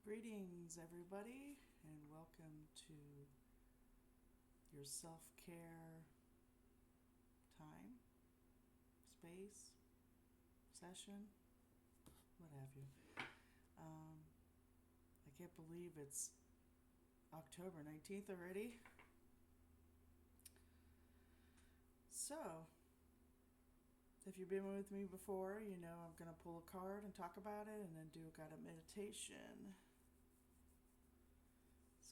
Greetings, everybody, and welcome to your self-care time, space, session, what have you. Um, I can't believe it's October 19th already. So, if you've been with me before, you know I'm going to pull a card and talk about it and then do a guided meditation.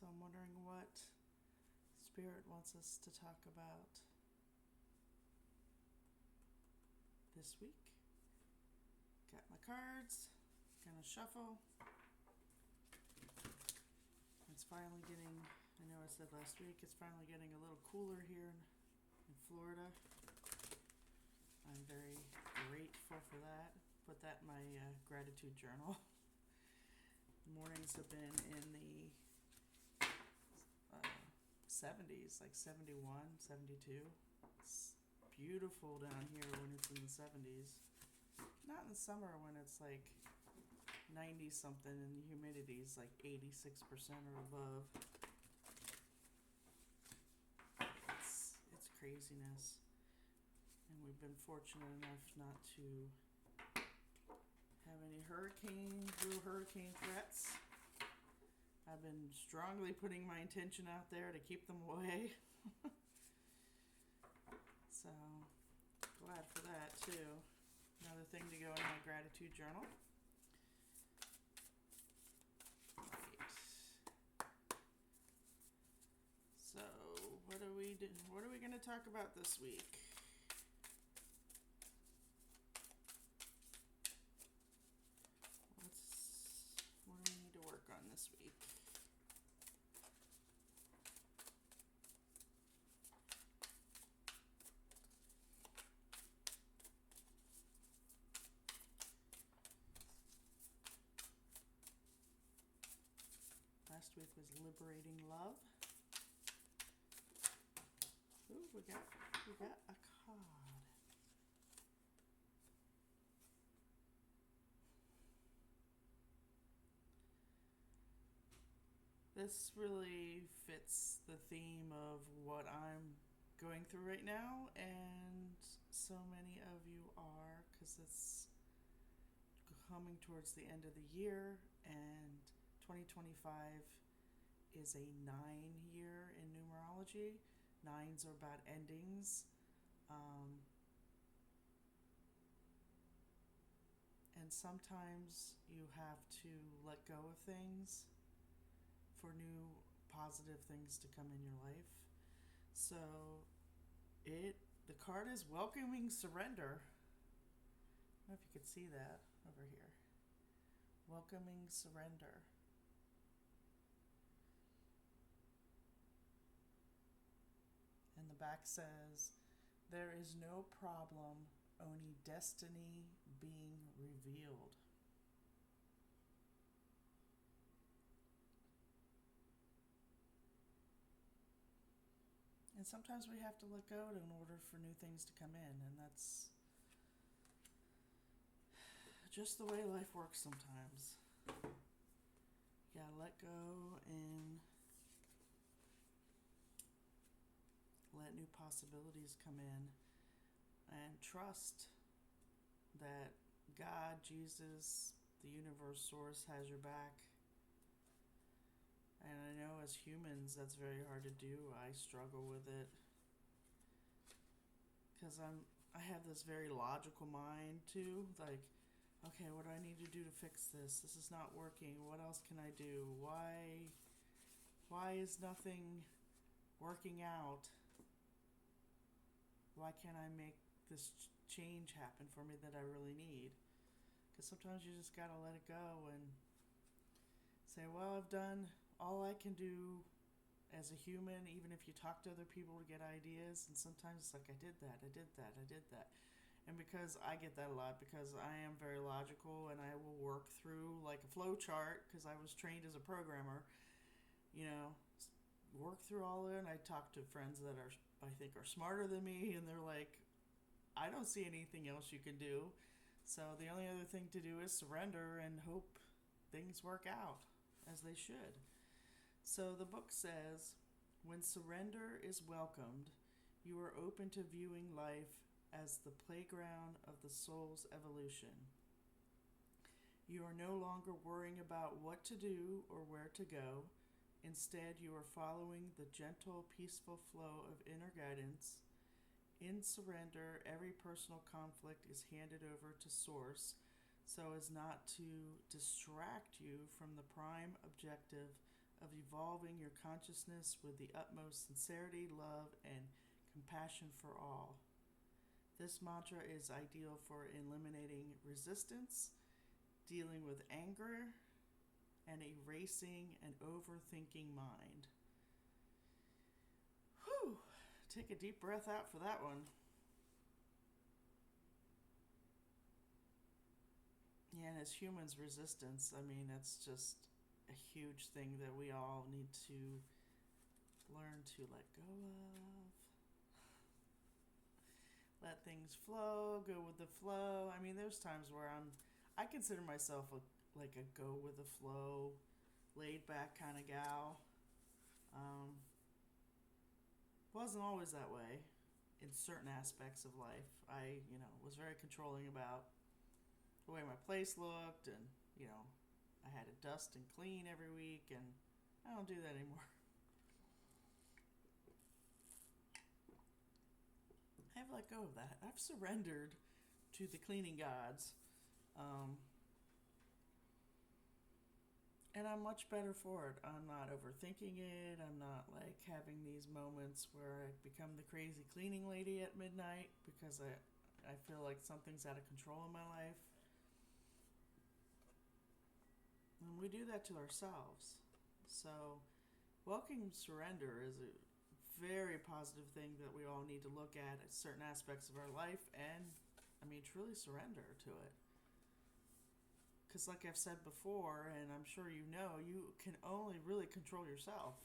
So I'm wondering what Spirit wants us to talk about this week. Got my cards, gonna shuffle. It's finally getting, I know I said last week, it's finally getting a little cooler here in Florida. I'm very grateful for that. Put that in my gratitude journal. The mornings have been in the 70s, like 71, 72. It's beautiful down here when it's in the 70s. Not in the summer when it's like 90 something and the humidity is like 86% or above. It's craziness. And we've been fortunate enough not to have any real hurricane threats. I've been strongly putting my intention out there to keep them away. So, glad for that too. Another thing to go in my gratitude journal. Right. So, what are we going to talk about this week? What do we need to work on this week? Last week was liberating love. Ooh, we got a card. This really fits the theme of what I'm going through right now, and so many of you are, because it's coming towards the end of the year, and 2025 is a 9 year in numerology. Nines are about endings. And sometimes you have to let go of things for new positive things to come in your life. So the card is welcoming surrender. I don't know if you could see that over here. Welcoming surrender. And the back says, there is no problem, only destiny being revealed. And sometimes we have to let go in order for new things to come in, and that's just the way life works sometimes. You gotta let go and let new possibilities come in, and trust that God, Jesus, the universe, source has your back. And I know as humans that's very hard to do. I struggle with it because I have this very logical mind too. Like, okay, what do I need to do to fix this? This is not working. What else can I do? Why is nothing working out? Why can't I make this change happen for me that I really need? Because sometimes you just gotta let it go and say, well, I've done all I can do as a human, even if you talk to other people to get ideas, and sometimes it's like, I did that. And because I get that a lot, because I am very logical and I will work through like a flow chart, because I was trained as a programmer, work through all of it. And I talk to friends that I think are smarter than me, and they're like, I don't see anything else you can do. So the only other thing to do is surrender and hope things work out. as they should. So the book says, when surrender is welcomed, you are open to viewing life as the playground of the soul's evolution. You are no longer worrying about what to do or where to go. Instead, you are following the gentle, peaceful flow of inner guidance. In surrender, every personal conflict is handed over to Source so as not to distract you from the prime objective of evolving your consciousness with the utmost sincerity, love, and compassion for all. This mantra is ideal for eliminating resistance, dealing with anger, and erasing an overthinking mind. Whew! Take a deep breath out for that one. Yeah, and as humans, resistance, I mean, that's just a huge thing that we all need to learn to let go of. Let things flow, go with the flow. I mean, there's times where I consider myself like a go with the flow, laid back kind of gal. Wasn't always that way in certain aspects of life. I, was very controlling about the way my place looked, and, I had to dust and clean every week, and I don't do that anymore. I've let go of that. I've surrendered to the cleaning gods. And I'm much better for it. I'm not overthinking it. I'm not like having these moments where I become the crazy cleaning lady at midnight because I feel like something's out of control in my life. And we do that to ourselves. So, welcoming surrender is a very positive thing that we all need to look at certain aspects of our life and, truly surrender to it. Because like I've said before, and I'm sure you know, you can only really control yourself.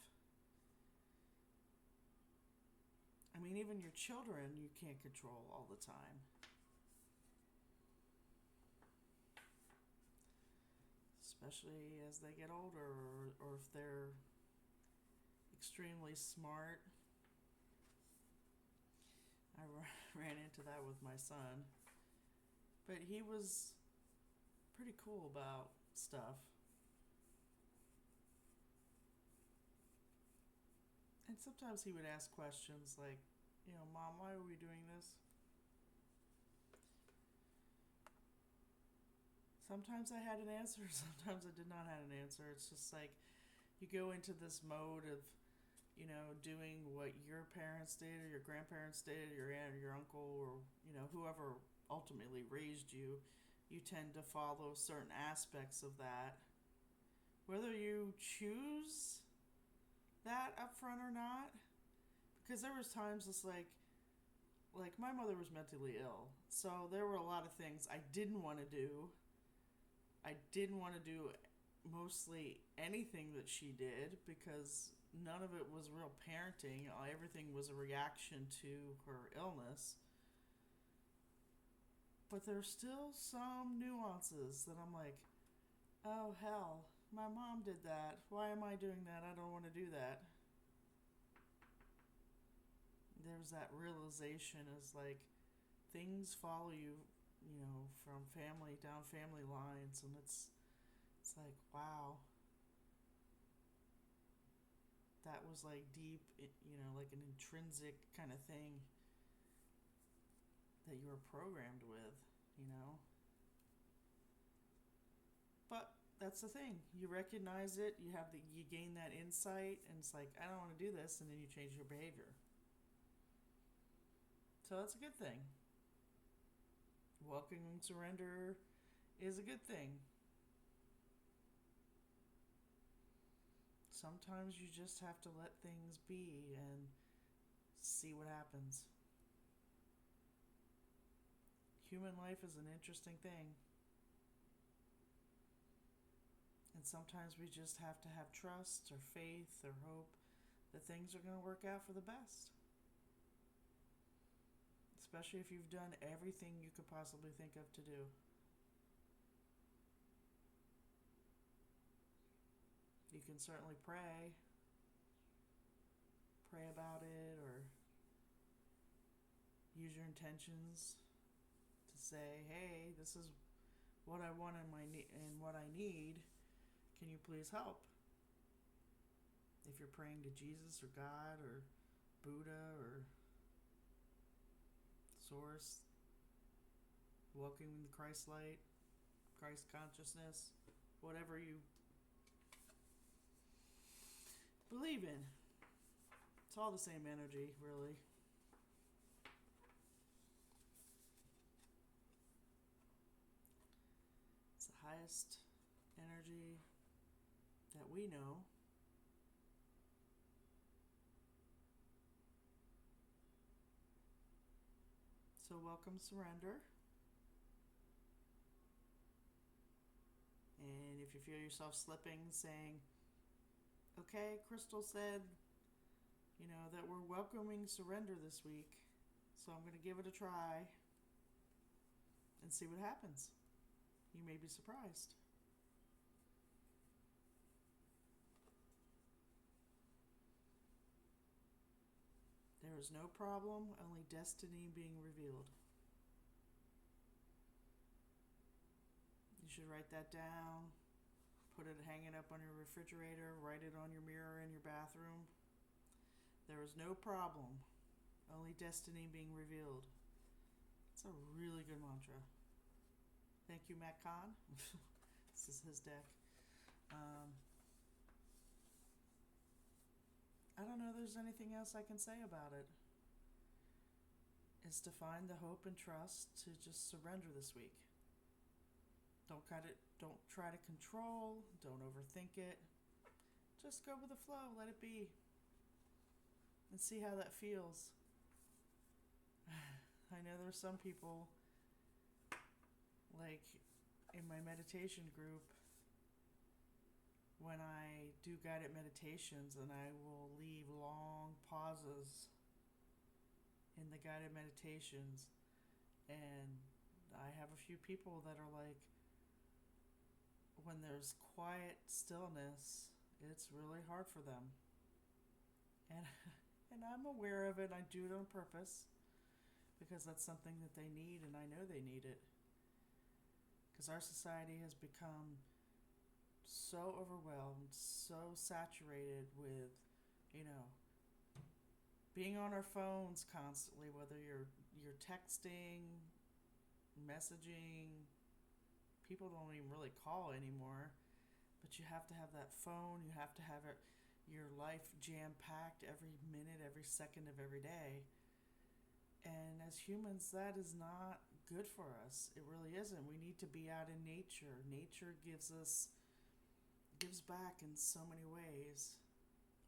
Even your children you can't control all the time. Especially as they get older, or if they're extremely smart. I ran into that with my son. But he was pretty cool about stuff. And sometimes he would ask questions like, Mom, why are we doing this? Sometimes I had an answer, sometimes I did not have an answer. It's just like you go into this mode of, doing what your parents did or your grandparents did, or your aunt or your uncle, or, whoever ultimately raised you. You tend to follow certain aspects of that. Whether you choose that up front or not. Because there was times it's like my mother was mentally ill. So there were a lot of things I didn't want to do. I didn't want to do mostly anything that she did because none of it was real parenting. Everything was a reaction to her illness. But there's still some nuances that I'm like, oh hell, my mom did that. Why am I doing that? I don't want to do that. There's that realization is like things follow you, from family down family lines, and it's like, wow. That was like deep, like an intrinsic kind of thing that you were programmed with, But that's the thing. You recognize it, you gain that insight, and it's like, I don't want to do this, and then you change your behavior. So that's a good thing. Welcoming surrender is a good thing. Sometimes you just have to let things be and see what happens. Human life is an interesting thing. And sometimes we just have to have trust or faith or hope that things are going to work out for the best. Especially if you've done everything you could possibly think of to do. can certainly pray about it, or use your intentions to say, hey, this is what I want and what I need. Can you please help? If you're praying to Jesus or God or Buddha or Source, welcoming the Christ light, Christ consciousness, whatever you believe in. It's all the same energy, really. It's the highest energy that we know. So welcome surrender. And if you feel yourself slipping, saying, okay, Crystal said, that we're welcoming surrender this week, so I'm going to give it a try and see what happens. You may be surprised. There is no problem, only destiny being revealed. You should write that down, put it hanging up on your refrigerator, write it on your mirror in your bathroom. There is no problem, only destiny being revealed. It's a really good mantra. Thank you, Matt Kahn. This is his deck. I don't know if there's anything else I can say about it. It's to find the hope and trust to just surrender this week. Don't try to control, don't overthink it. Just go with the flow, let it be. And see how that feels. I know there's some people, like in my meditation group, when I do guided meditations, and I will leave long pauses in the guided meditations, and I have a few people that are like, when there's quiet stillness, it's really hard for them. And I'm aware of it. I do it on purpose because that's something that they need, and I know they need it. Because our society has become so overwhelmed, so saturated with, being on our phones constantly, whether you're texting, messaging. People don't even really call anymore, but you have to have that phone. You have to have your life jam-packed every minute, every second of every day. And as humans, that is not good for us. It really isn't. We need to be out in nature. Nature gives back in so many ways.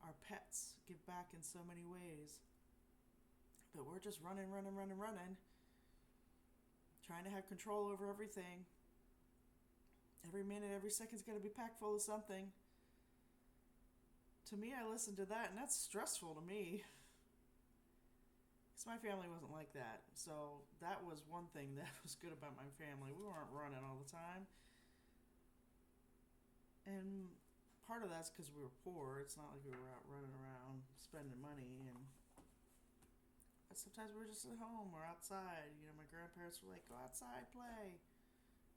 Our pets give back in so many ways. But we're just running, trying to have control over everything. Every minute, every second's going to be packed full of something. To me, I listen to that, and that's stressful to me. Because my family wasn't like that. So that was one thing that was good about my family. We weren't running all the time. And part of that's because we were poor. It's not like we were out running around spending money. But sometimes we were just at home or outside. My grandparents were like, go outside, play.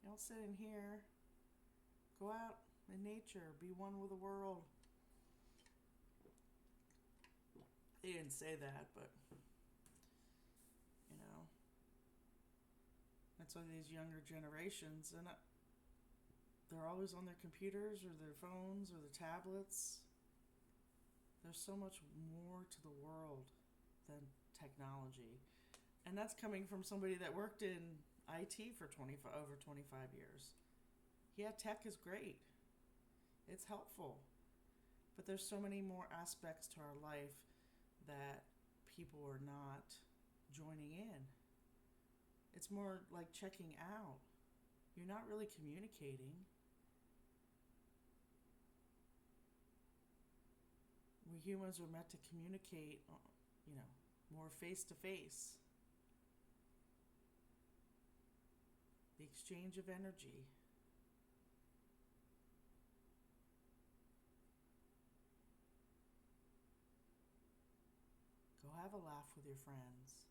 Don't sit in here. Go out in nature. Be one with the world. They didn't say that, but, that's why these younger generations, and they're always on their computers or their phones or their tablets. There's so much more to the world than technology. And that's coming from somebody that worked in IT for over 25 years. Yeah, tech is great. It's helpful. But there's so many more aspects to our life that people are not joining in. It's more like checking out. You're not really communicating. We humans are meant to communicate, more face to face. The exchange of energy. have a laugh with your friends.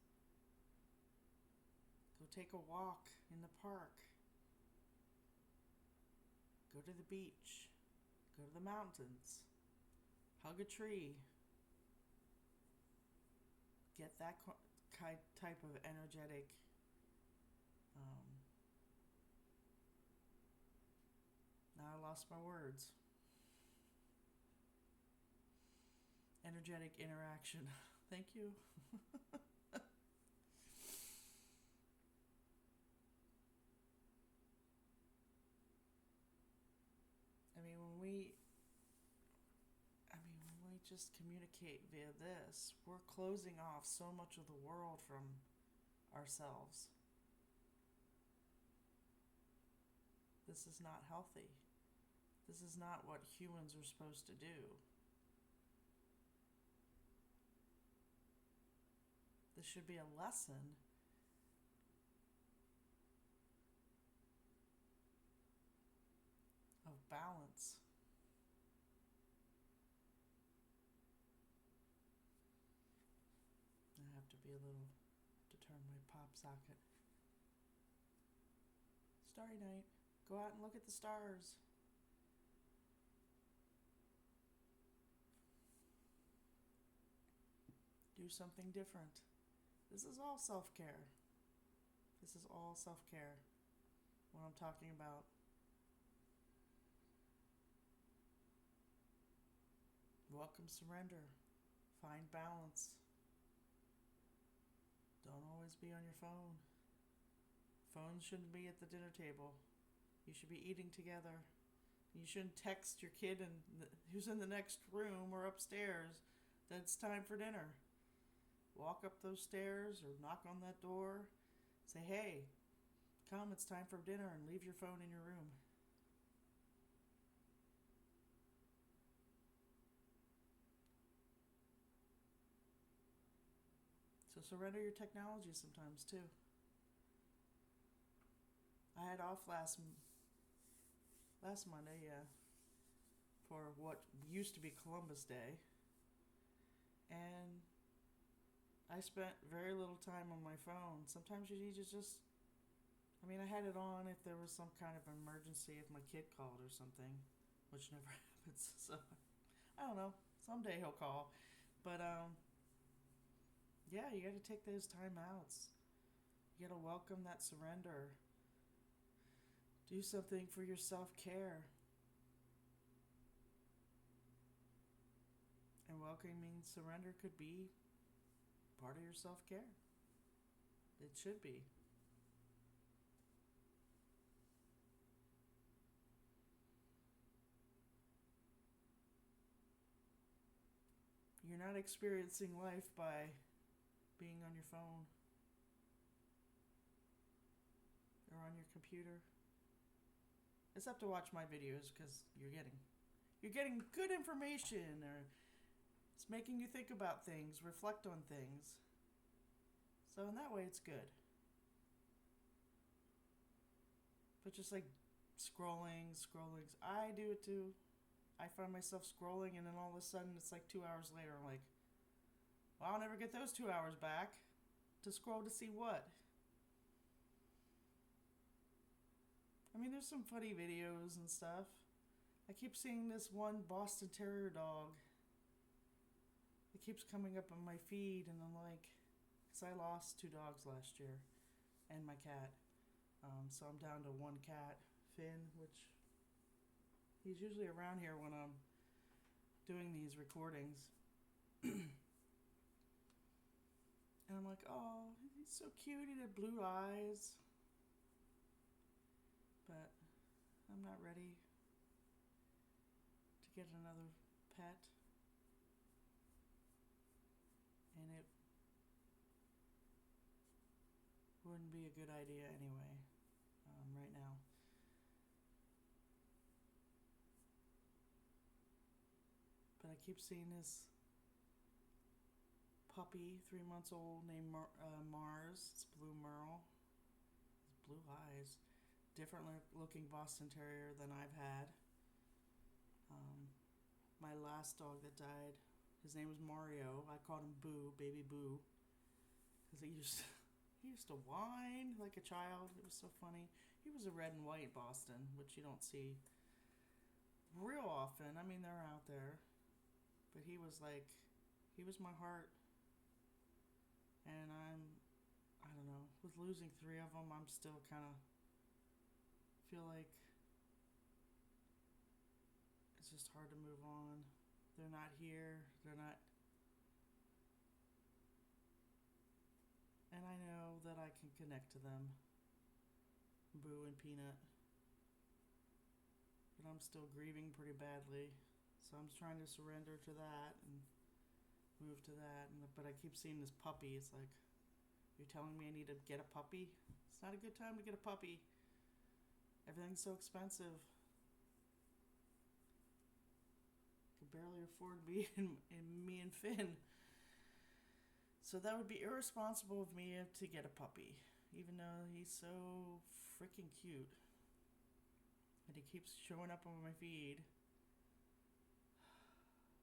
Go take a walk in the park. Go to the beach. Go to the mountains. Hug a tree. Get that type of energetic now I lost my words. Energetic interaction. Thank you. When we just communicate via this, we're closing off so much of the world from ourselves. This is not healthy. This is not what humans are supposed to do. This should be a lesson of balance. I have to be a little to turn my pop socket. Starry night. Go out and look at the stars. Do something different. This is all self-care. This is all self-care. What I'm talking about. Welcome surrender. Find balance. Don't always be on your phone. Phones shouldn't be at the dinner table. You should be eating together. You shouldn't text your kid who's in the next room or upstairs that it's time for dinner. Walk up those stairs or knock on that door. Say, hey, come, it's time for dinner, and leave your phone in your room. So surrender your technology sometimes too. I had off last Monday, for what used to be Columbus Day, and I spent very little time on my phone. Sometimes you need to just, I had it on if there was some kind of emergency, if my kid called or something, which never happens, so I don't know, someday he'll call, but yeah, you gotta take those time outs. You gotta welcome that surrender. Do something for your self-care. And welcoming surrender could be part of your self-care. It should be. You're not experiencing life by being on your phone or on your computer. Except to watch my videos, because you're getting good information, or it's making you think about things, reflect on things. So in that way, it's good. But just like scrolling, I do it too. I find myself scrolling, and then all of a sudden it's like 2 hours later, I'm like, well, I'll never get those 2 hours back to scroll to see what. There's some funny videos and stuff. I keep seeing this one Boston Terrier dog. It keeps coming up on my feed, and I'm like, because I lost 2 dogs last year, and my cat. So I'm down to 1 cat, Finn, which he's usually around here when I'm doing these recordings. And I'm like, oh, he's so cute. He had blue eyes. But I'm not ready to get another pet. And it wouldn't be a good idea anyway, right now. But I keep seeing this puppy, 3 months old, named Mars. It's Blue Merle. His blue eyes. Different looking Boston Terrier than I've had. My last dog that died His name was Mario. I called him Boo, Baby Boo, because he used to whine like a child. It was so funny. He was a red and white Boston, which you don't see real often. I mean, they're out there, but he was my heart. And I don't know, with losing three of them, I'm still kind of feel like it's just hard to move on. They're not here. They're not. And I know that I can connect to them, Boo and Peanut. But I'm still grieving pretty badly. So I'm trying to surrender to that and move to that. But I keep seeing this puppy. It's like, you're telling me I need to get a puppy? It's not a good time to get a puppy. Everything's so expensive. I could barely afford me and Finn. So that would be irresponsible of me to get a puppy, even though he's so freaking cute. And he keeps showing up on my feed.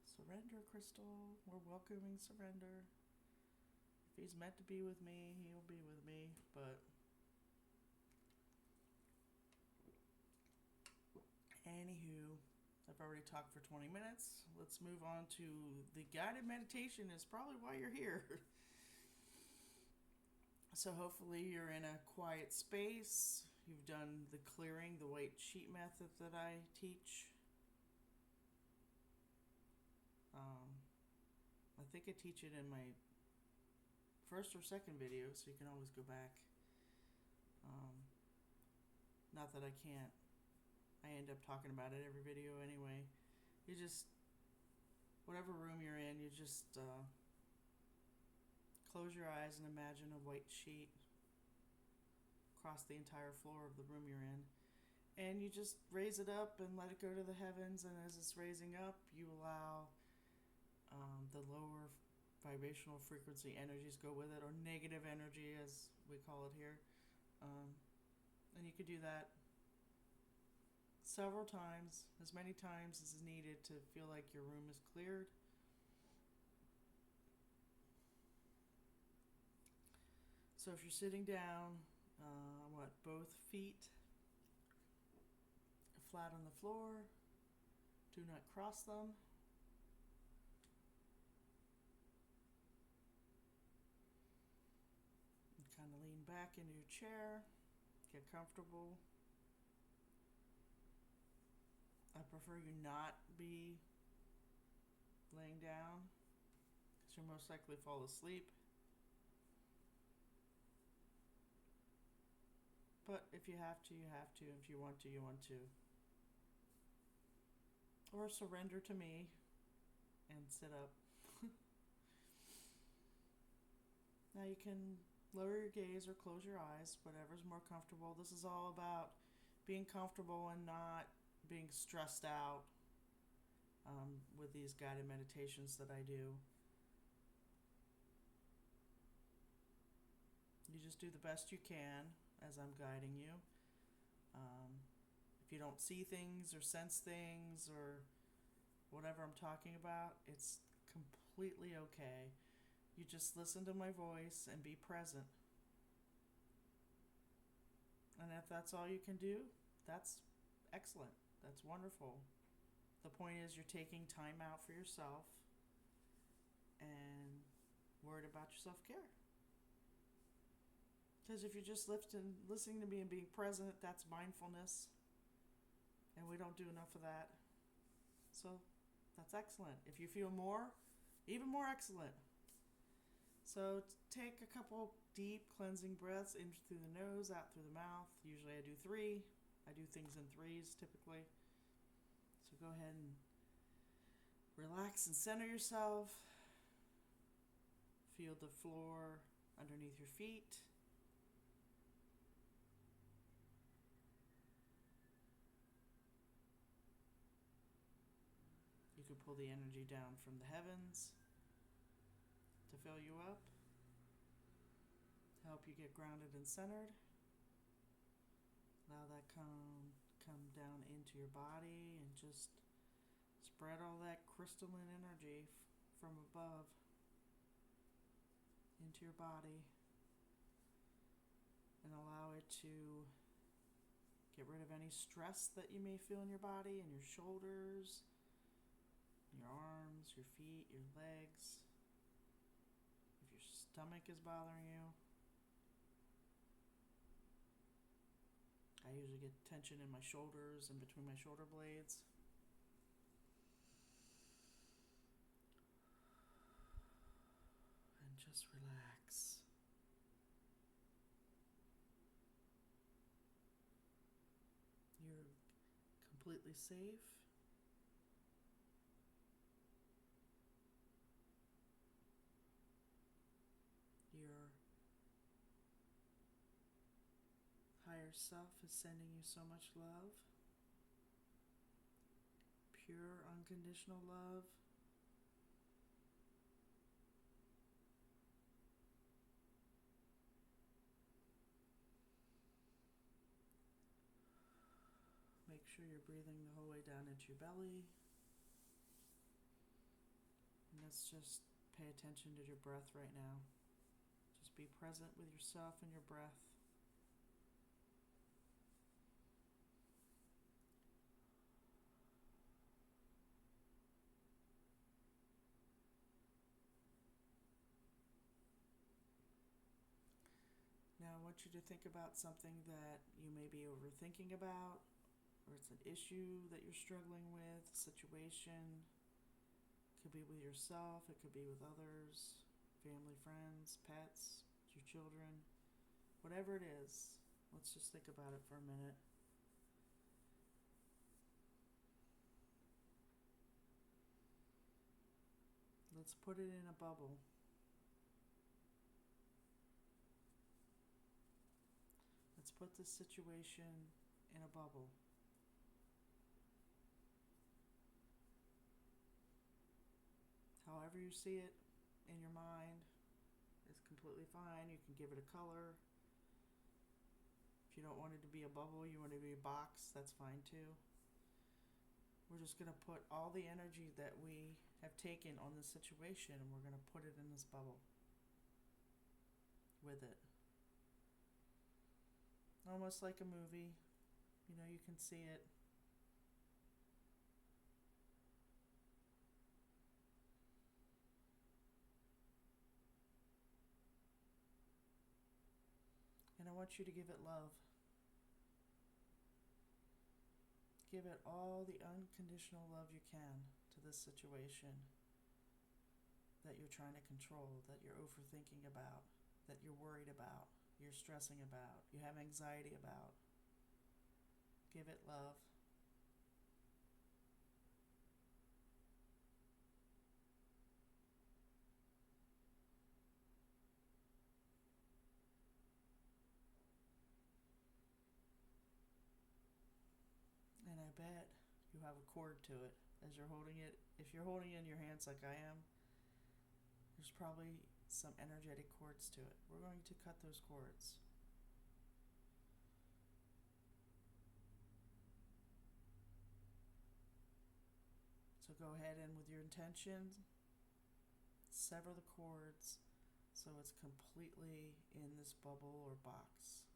Surrender, Crystal. We're welcoming surrender. If he's meant to be with me, he'll be with me. But anywho, I've already talked for 20 minutes. Let's move on to the guided meditation. Is probably why you're here. So hopefully you're in a quiet space. You've done the clearing, the white sheet method that I teach. I think I teach it in my first or second video, so you can always go back. Not that I can't. I end up talking about it every video anyway. You just, whatever room you're in, you just close your eyes and imagine a white sheet across the entire floor of the room you're in. And you just raise it up and let it go to the heavens. And as it's raising up, you allow the lower vibrational frequency energies go with it, or negative energy as we call it here. And you could do that several times, as many times as is needed to feel like your room is cleared. So if you're sitting down, both feet flat on the floor, do not cross them. And kind of lean back into your chair, get comfortable. I prefer you not be laying down, because you'll most likely fall asleep. But if you have to, you have to. If you want to, you want to. Or surrender to me and sit up. Now you can lower your gaze or close your eyes, whatever's more comfortable. This is all about being comfortable and not being stressed out with these guided meditations that I do. You just do the best you can as I'm guiding you. If you don't see things or sense things or whatever I'm talking about, it's completely okay. You just listen to my voice and be present. And if that's all you can do, that's excellent. That's wonderful. The point is, you're taking time out for yourself and worried about your self-care. Because if you're just listening to me and being present, that's mindfulness. And we don't do enough of that. So that's excellent. If you feel more, even more excellent. So take a couple deep cleansing breaths in through the nose, out through the mouth. Usually I do 3. I do things in 3s typically. So go ahead and relax and center yourself. Feel the floor underneath your feet. You can pull the energy down from the heavens to fill you up, to help you get grounded and centered. Allow that come down into your body and just spread all that crystalline energy from above into your body and allow it to get rid of any stress that you may feel in your body, in your shoulders, your arms, your feet, your legs. If your stomach is bothering you. I usually get tension in my shoulders and between my shoulder blades. And just relax. You're completely safe. Your higher self is sending you so much love. Pure, unconditional love. Make sure you're breathing the whole way down into your belly. And let's just pay attention to your breath right now. Just be present with yourself and your breath. Now I want you to think about something that you may be overthinking about, or it's an issue that you're struggling with, a situation. It could be with yourself, it could be with others, family, friends, pets, your children, whatever it is. Let's just think about it for a minute. Let's put it in a bubble. Let's put this situation in a bubble. However you see it in your mind is completely fine. You can give it a color. If you don't want it to be a bubble, you want it to be a box, that's fine too. We're just going to put all the energy that we have taken on this situation and we're going to put it in this bubble with it. Almost like a movie. You know, you can see it. And I want you to give it love. Give it all the unconditional love you can to this situation that you're trying to control, that you're overthinking about, that you're worried about, you're stressing about, you have anxiety about. Give it love. And I bet you have a cord to it as you're holding it. If you're holding it in your hands like I am, there's probably some energetic cords to it. We're going to cut those cords. So go ahead and with your intention, sever the cords so it's completely in this bubble or box.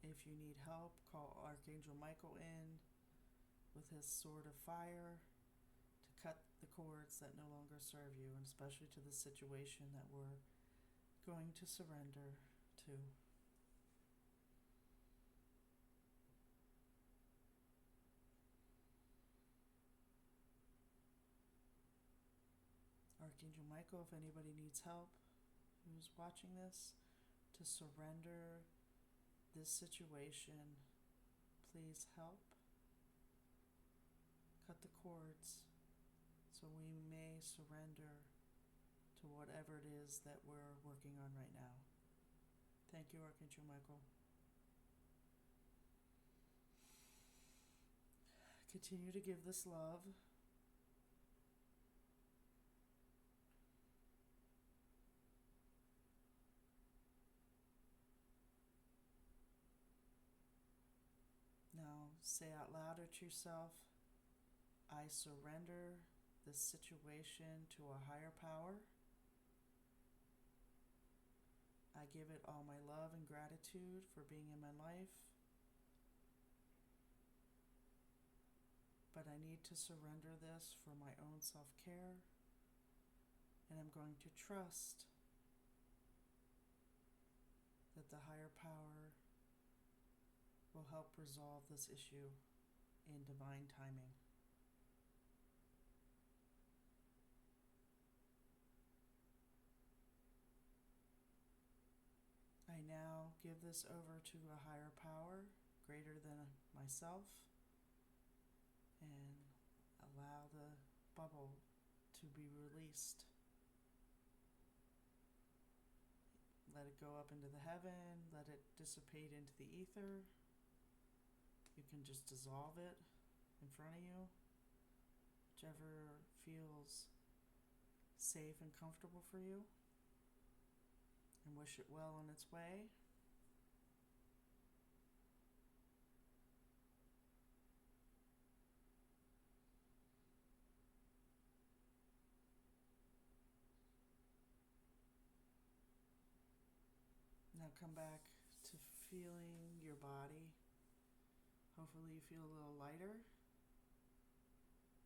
If you need help, call Archangel Michael in with his sword of fire to cut the cords that no longer serve you, and especially to the situation that we're going to surrender to. Archangel Michael, if anybody needs help who's watching this to surrender this situation, please help. Cut the cords so we may surrender to whatever it is that we're working on right now. Thank you, Archangel Michael. Continue to give this love. Now say out loud to yourself, I surrender this situation to a higher power. I give it all my love and gratitude for being in my life. But I need to surrender this for my own self-care. And I'm going to trust that the higher power will help resolve this issue in divine timing. I now give this over to a higher power greater than myself and allow the bubble to be released. Let it go up into the heaven, let it dissipate into the ether. You can just dissolve it in front of you, whichever feels safe and comfortable for you, and wish it well on its way. Now come back to feeling your body. Hopefully you feel a little lighter.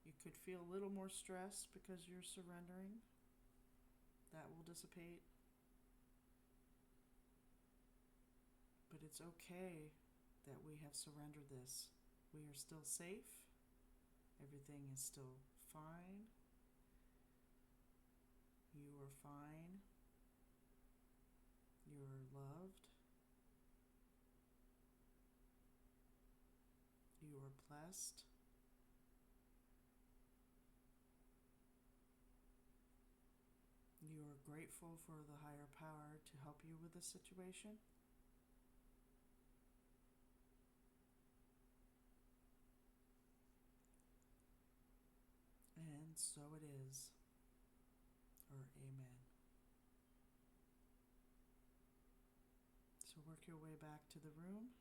You could feel a little more stress because you're surrendering. That will dissipate. But it's okay that we have surrendered this. We are still safe. Everything is still fine. You are fine. You're loved. You are blessed. You are grateful for the higher power to help you with this situation. And so it is. Or amen. So work your way back to the room.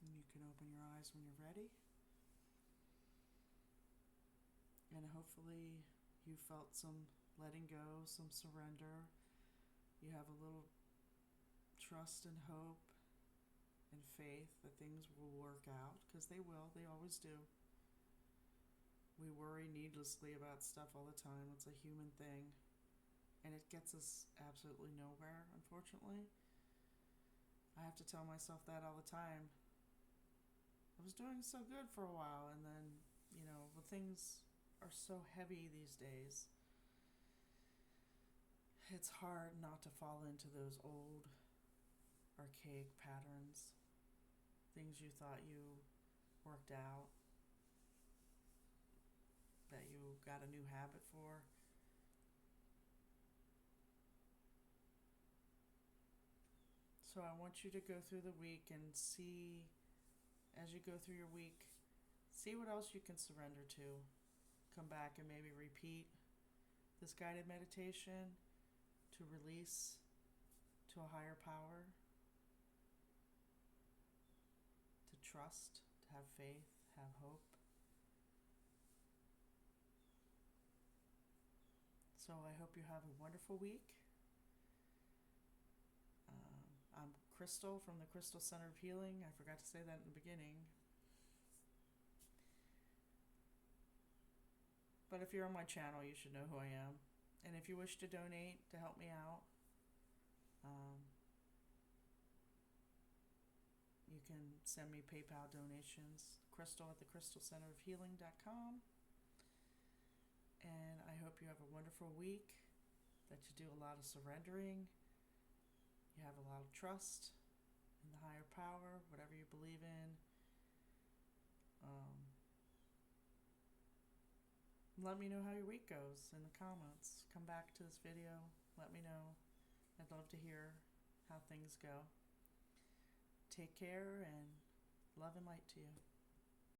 And you can open your eyes when you're ready. And hopefully you felt some letting go, some surrender. You have a little trust and hope and faith that things will work out, because they will. They always do. We worry needlessly about stuff all the time. It's a human thing. And it gets us absolutely nowhere, unfortunately. I have to tell myself that all the time. I was doing so good for a while, and then, when things are so heavy these days, it's hard not to fall into those old, archaic patterns. Things you thought you worked out, that you got a new habit for. So I want you to go through the week and see, as you go through your week, see what else you can surrender to. Come back and maybe repeat this guided meditation to release to a higher power, to trust, to have faith, have hope. So I hope you have a wonderful week. I'm Crystal from the Crystal Center of Healing. I forgot to say that in the beginning. But if you're on my channel, you should know who I am. And if you wish to donate to help me out, you can send me PayPal donations, crystal@thecrystalcenterofhealing.com. And I hope you have a wonderful week, that you do a lot of surrendering, you have a lot of trust in the higher power, whatever you believe in. Let me know how your week goes in the comments. Come back to this video, let me know. I'd love to hear how things go. Take care, and love and light to you.